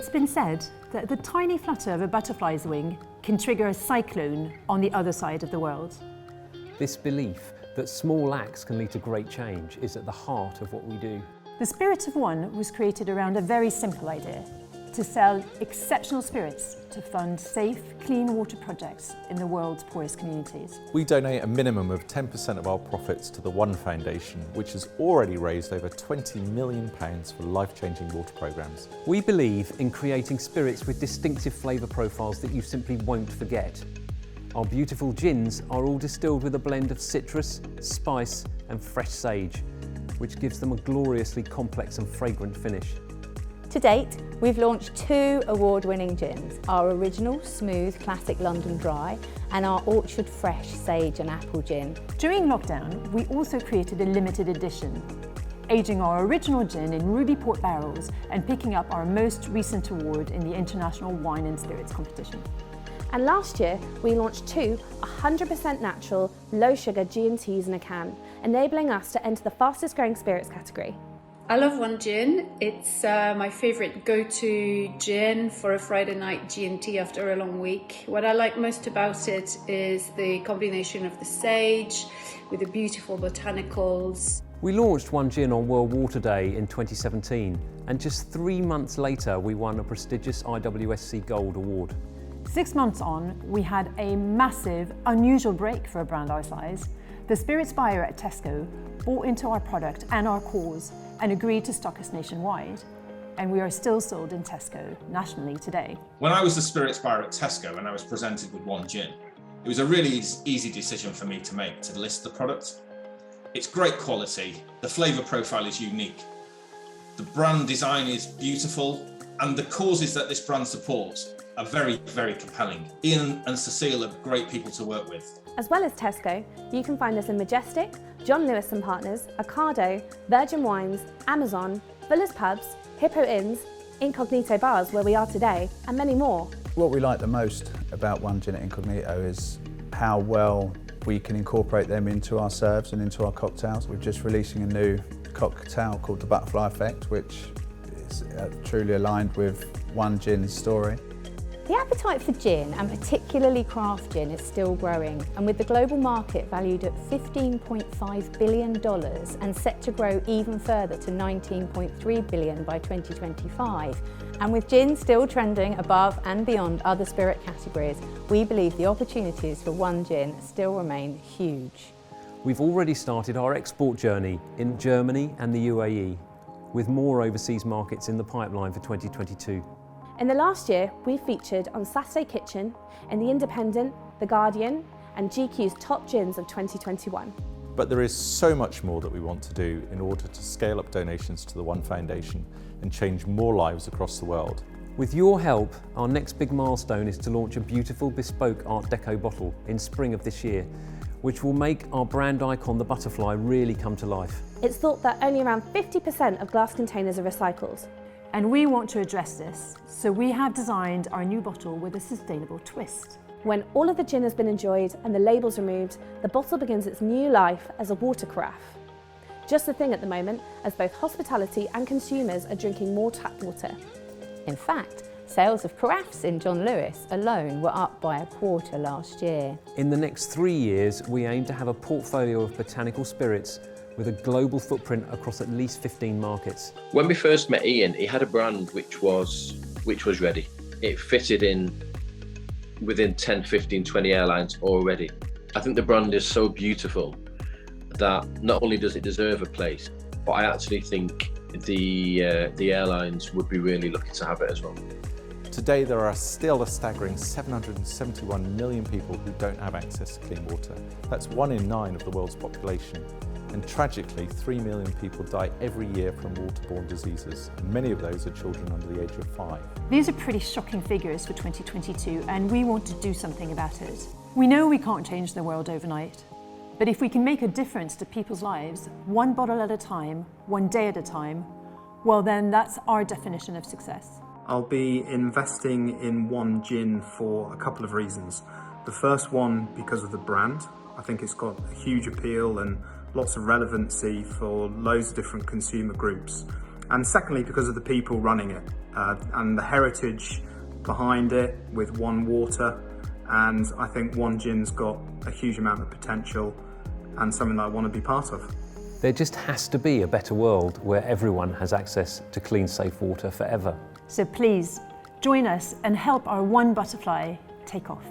It's been said that the tiny flutter of a butterfly's wing can trigger a cyclone on the other side of the world. This belief that small acts can lead to great change is at the heart of what we do. The Spirit of One was created around a very simple idea: to sell exceptional spirits to fund safe, clean water projects in the world's poorest communities. We donate a minimum of 10% of our profits to the One Foundation, which has already raised over £20 million for life-changing water programmes. We believe in creating spirits with distinctive flavour profiles that you simply won't forget. Our beautiful gins are all distilled with a blend of citrus, spice and fresh sage, which gives them a gloriously complex and fragrant finish. To date, we've launched 2 award-winning gins, our original Smooth Classic London Dry and our Orchard Fresh Sage and Apple Gin. During lockdown, we also created a limited edition, aging our original gin in ruby port barrels and picking up our most recent award in the International Wine and Spirits competition. And last year, we launched 2 100% natural, low-sugar G&Ts in a can, enabling us to enter the fastest-growing spirits category. I love One Gin. It's my favourite go-to gin for a Friday night G&T after a long week. What I like most about it is the combination of the sage with the beautiful botanicals. We launched One Gin on World Water Day in 2017, and just 3 months later we won a prestigious IWSC Gold Award. 6 months on, we had a massive, unusual break for a brand our size. The spirits buyer at Tesco bought into our product and our cause and agreed to stock us nationwide. And we are still sold in Tesco nationally today. When I was the spirits buyer at Tesco and I was presented with One Gin, it was a really easy decision for me to make to list the product. It's great quality, the flavour profile is unique, the brand design is beautiful, and the causes that this brand supports are very, very compelling. Ian and Cecile are great people to work with. As well as Tesco, you can find us in Majestic, John Lewis & Partners, Ocado, Virgin Wines, Amazon, Fuller's Pubs, Hippo Inns, Incognito Bars where we are today, and many more. What we like the most about One Gin at Incognito is how well we can incorporate them into our serves and into our cocktails. We're just releasing a new cocktail called the Butterfly Effect, which is truly aligned with One Gin's story. The appetite for gin, and particularly craft gin, is still growing, and with the global market valued at $15.5 billion and set to grow even further to $19.3 billion by 2025, and with gin still trending above and beyond other spirit categories, we believe the opportunities for One Gin still remain huge. We've already started our export journey in Germany and the UAE, with more overseas markets in the pipeline for 2022. In the last year, we've featured on Saturday Kitchen, in The Independent, The Guardian, and GQ's Top Gins of 2021. But there is so much more that we want to do in order to scale up donations to the One Foundation and change more lives across the world. With your help, our next big milestone is to launch a beautiful bespoke Art Deco bottle in spring of this year, which will make our brand icon, the butterfly, really come to life. It's thought that only around 50% of glass containers are recycled. And we want to address this, so we have designed our new bottle with a sustainable twist. When all of the gin has been enjoyed and the labels removed, the bottle begins its new life as a water carafe. Just the thing at the moment, as both hospitality and consumers are drinking more tap water. In fact, sales of carafes in John Lewis alone were up by 1/4 last year. In the next 3 years, we aim to have a portfolio of botanical spirits with a global footprint across at least 15 markets. When we first met Ian, he had a brand which was ready. It fitted in within 10, 15, 20 airlines already. I think the brand is so beautiful that not only does it deserve a place, but I actually think the airlines would be really lucky to have it as well. Today there are still a staggering 771 million people who don't have access to clean water. That's 1 in 9 of the world's population. And tragically, 3 million people die every year from waterborne diseases. And many of those are children under the age of 5. These are pretty shocking figures for 2022, and we want to do something about it. We know we can't change the world overnight, but if we can make a difference to people's lives, one bottle at a time, one day at a time, well then that's our definition of success. I'll be investing in One Gin for a couple of reasons. The first one, because of the brand. I think it's got a huge appeal and lots of relevancy for loads of different consumer groups. And secondly, because of the people running it and the heritage behind it with One Water. And I think One Gin's got a huge amount of potential and something that I want to be part of. There just has to be a better world where everyone has access to clean, safe water forever. So please, join us and help our One Butterfly take off.